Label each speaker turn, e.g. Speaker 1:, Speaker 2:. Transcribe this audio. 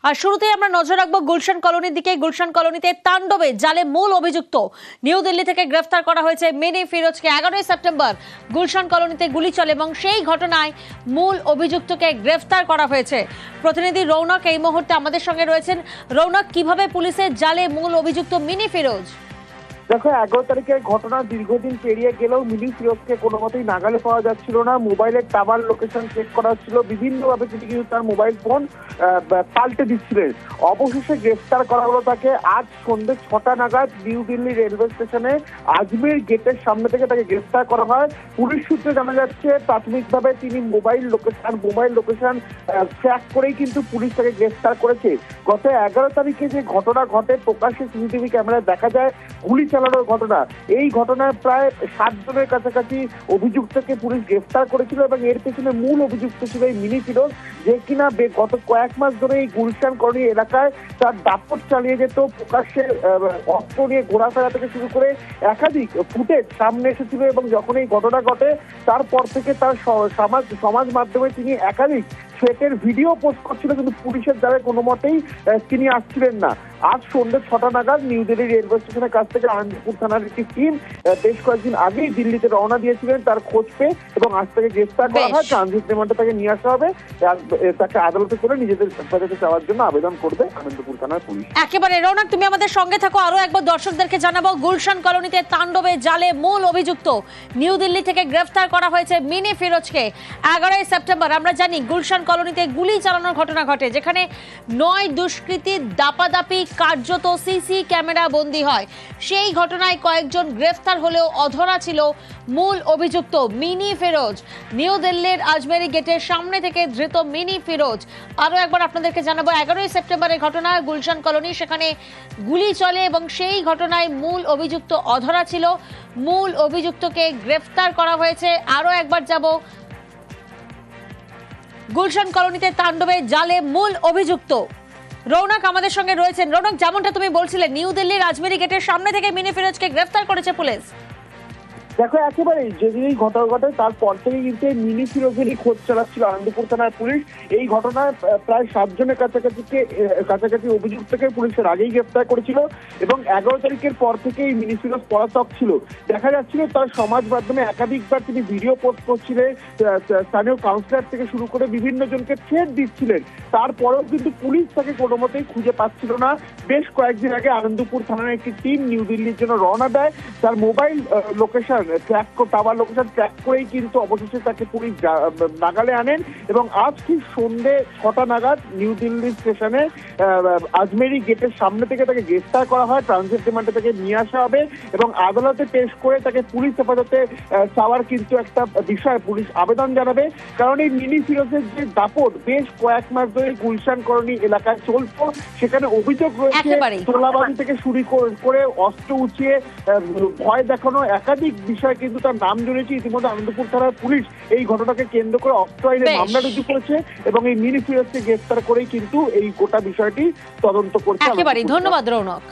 Speaker 1: আর শুরুতেই আমরা নজর রাখবো গুলশান কলোনির দিকে। গুলশান কলোনিতে তাণ্ডবে জালে মূল অভিযুক্ত নিউ দিল্লি থেকে গ্রেফতার করা হয়েছে মিনি ফিরোজকে। 11ই সেপ্টেম্বর গুলশান কলোনিতে গুলি চলে এবং সেই ঘটনায় মূল অভিযুক্তকে গ্রেফতার করা হয়েছে। প্রতিনিধি রৌনক এই মুহূর্তে আমাদের সঙ্গে রয়েছেন। রৌনক, কিভাবে পুলিশের জালে মূল অভিযুক্ত মিনি ফিরোজ?
Speaker 2: দেখো, 11 তারিখের ঘটনা দীর্ঘদিন পেরিয়ে গেলেও মিনি ফিরোজকে কোনো মতেই নাগালে পাওয়া যাচ্ছিল না। মোবাইলের টাওয়ার লোকেশন চেক করা হচ্ছিল, বিভিন্নভাবে কিন্তু তার মোবাইল ফোন পাল্টে দিচ্ছিলেন। অবশেষে গ্রেফতার করা হলো তাকে। আজ সন্ধ্যে 6টা নাগাদ নিউ দিল্লি রেলওয়ে স্টেশনে আজমের গেটের সামনে থেকে তাকে গ্রেফতার করা হয়। পুলিশ সূত্রে জানা যাচ্ছে প্রাথমিকভাবে তিনি মোবাইল লোকেশন ট্র্যাক করেই কিন্তু পুলিশ তাকে গ্রেফতার করেছে। গত 11 তারিখে যে ঘটনা ঘটে, প্রকাশ্যে সিসিটিভি ক্যামেরায় দেখা যায় গুলি চালানোর ঘটনা। এই ঘটনায় প্রায় 7 জনের কাছাকাছি অভিযুক্তকে পুলিশ গ্রেফতার করেছিল এবং এর পেছনে মূল অভিযুক্ত ছিল এই মিনি ফিরোজ, যে কিনা গত কয়েক মাস ধরে এই গুলশান কলোনি এলাকায় তার দাপট চালিয়ে যেত। প্রকাশ্যে অস্ত্র নিয়ে ঘোরাফেরা থেকে শুরু করে একাধিক ফুটেজ সামনে এসেছিল এবং যখন এই ঘটনা ঘটে তারপর থেকে তার সমাজ মাধ্যমে তিনি একাধিক থ্রেটের ভিডিও পোস্ট করছিল, কিন্তু পুলিশের দ্বারা কোনো মতেই তিনি আসছিলেন না। আজ সন্ধ্যে 6টা নাগাদ নিউ দিল্লি রেলওয়ে স্টেশনের কাছ থেকে আনন্দপুর থানার একটি টিম বেশ কয়েকদিন আগেই দিল্লিতে রওনা দিয়েছিলেন তার খোঁজ পেয়ে, এবং আজ তাকে গ্রেফতার করা হয়। ট্রানজিট রিমান্ডে তাকে নিয়ে আসা হবে, তাকে আদালতে করে নিজেদের হেফাজতে যাওয়ার জন্য আবেদন করবে আনন্দপুর থানার পুলিশ। একেবারে
Speaker 1: রৌনক, তুমি আমাদের সঙ্গে থাকো। আরো একবার দর্শকদেরকে জানাবো, গুলশান কলোনিতে তাণ্ডবে জালে মূল অভিযুক্ত নিউ দিল্লি থেকে গ্রেফতার করা হয়েছে মিনি ফিরোজকে। 11ই সেপ্টেম্বর আমরা জানি গুলশান কলোনিতে গুলি চালানোর ঘটনা ঘটে, যেখানে 9 দুষ্কৃতীর দাপাদাপি কার্যত সিসি ক্যামেরা বন্দী হয়। সেই ঘটনায় কয়েকজন গ্রেফতার হলেও অধরা ছিল মূল অভিযুক্ত মিনি ফিরোজ। নিউ দিল্লির আজমেরি গেটের সামনে থেকে ধৃত মিনি ফিরোজ। আরো একবার আপনাদেরকে জানাবো, 11ই সেপ্টেম্বরের ঘটনা গুলশান কলোনি, সেখানে গুলি চলে এবং সেই ঘটনায় মূল অভিযুক্ত অধরা ছিল। মূল অভিযুক্তকে গ্রেফতার করা হয়েছে। আরো একবার যাব, গুলশান কলোনিতে তাণ্ডবে জালে মূল অভিযুক্ত। রৌনক আমাদের সঙ্গে রয়েছেন। রৌনক, যেমনটা তুমি বলছিলে, নিউ দিল্লির আজমেরি গেটের সামনে থেকে মিনি ফিরোজকে গ্রেফতার করেছে পুলিশ।
Speaker 2: দেখো, একেবারে যেদিন এই ঘটনা ঘটে তারপর থেকে কিন্তু মিনি ফিরোজেরই খোঁজ চালাচ্ছিল আনন্দপুর থানার পুলিশ। এই ঘটনায় প্রায় 7 জনের কাছাকাছি অভিযুক্তকে পুলিশের আগেই গ্রেফতার করেছিল এবং 11 তারিখের পর থেকে এই মিনি ফিরোজ পলাতক ছিল। দেখা যাচ্ছিল তার সমাজ মাধ্যমে একাধিকবার তিনি ভিডিও পোস্ট করছিলেন, স্থানীয় কাউন্সিলর থেকে শুরু করে বিভিন্ন জনকে থ্রেট দিচ্ছিলেন। তারপরেও কিন্তু পুলিশ তাকে কোনো মতেই খুঁজে পাচ্ছিল না। বেশ কয়েকদিন আগে আনন্দপুর থানার একটি টিম নিউ দিল্লির জন্য রওনা দেয়। তার mobile location tower location track করেই কিন্তু অবশেষে তাকে পুলিশ নাগালে আনেন এবং আজ ঠিক সন্ধ্যে 6টা নাগাদ নিউ দিল্লি স্টেশনে আজমেরি গেটের সামনে থেকে তাকে গ্রেফতার করা হয়। ট্রানজিট রিমান্ডে তাকে নিয়ে আসা হবে এবং আদালতে পেশ করে তাকে পুলিশ হেফাজতে চাওয়ার কিন্তু একটা বিষয় পুলিশ আবেদন জানাবে। কারণ এই মিনি ফিরোজের যে দাপট বেশ কয়েক মাস ধরে গুলশান কলোনি এলাকায় চলতো, সেখানে অভিযোগ রয়েছে তোলাবাজি থেকে শুরু করে অস্ত্র উঁচিয়ে ভয় দেখানো একাধিক বিষয় কিন্তু তার নাম জড়িয়েছে। ইতিমধ্যে আনন্দপুর থানার পুলিশ এই ঘটনাকে কেন্দ্র করে অস্ত্র আইনে মামলা রুজু করেছে এবং এই মিনি ফিরোজকে গ্রেফতার করেই কিন্তু এই গোটা বিষয়টি তদন্ত করছে।
Speaker 1: একেবারে ধন্যবাদ রৌনক।